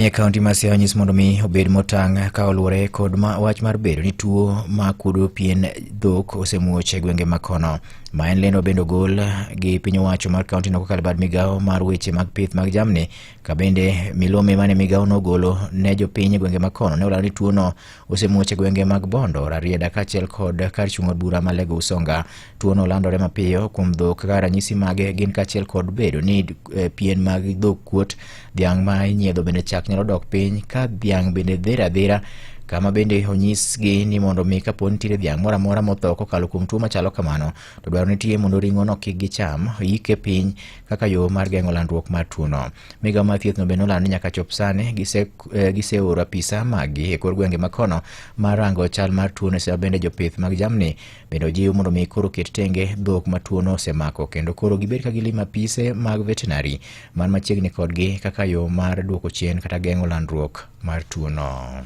E kaunti ma Siaya onyis mondo mi obed motang' ka oluwore kod wach mar bedo ni tuo ma kudo pien dhok osemuoch e gwenge ma kono. Ma en lendo bendo gol gi piny owacho mar kaunti no kokalo bad migawo mar weche mag pith mag jamni. Ka bende milome mane migawo no golo ne jopiny e gwenge ma kono ne olando ni tuo no osemuoch e gwenge mag Bondo, Rarieda kaachiel kod kar chung' od bura ma Lego Usonga. Tuo no landore mapiyo kuom dhok ka ranyisi mage gin kaachiel kod bedo ni pien mag dhok kuot, dhiang' ma inyiedho bende chak nyalo dok piny, ka dhiang' bende dhero adhera. Kama bende onyisgi ni mondo mi kapo nitiere dhiang' moro amora motho kokalo kuom tuo machalo kamano, to dwaro nitie mondo ring'o no kik gicham, yike piny kaka yo mar geng'o landruok mar tuo no. Migawo mar thieth no bende nolando ni nyaka chop sani giseoro apisa magi e kor gwenge ma kono mar rango chal mar tuo no. Bende jopith mag jamni bende ojiw mondo mi koro ket tenge dhok ma tuo no osemako, kendo koro gibed ka gilimo apise mag veterinary man machiegni kodgi kaka yo mar duoko chien kata geng'o landruok mar tuo no.